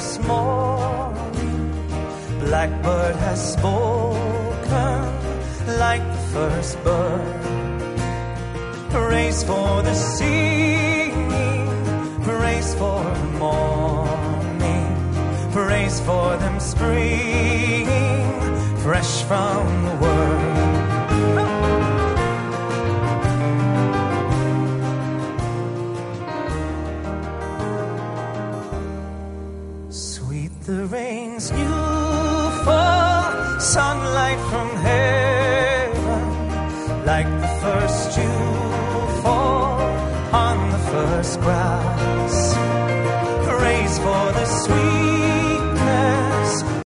first morning, blackbird has spoken like the first bird. Praise for the singing, praise for the morning, praise for them springing fresh from the word. Sweet the rain's new fall, sunlight from heaven, like the first dew fall on the first grass. Praise for the sweet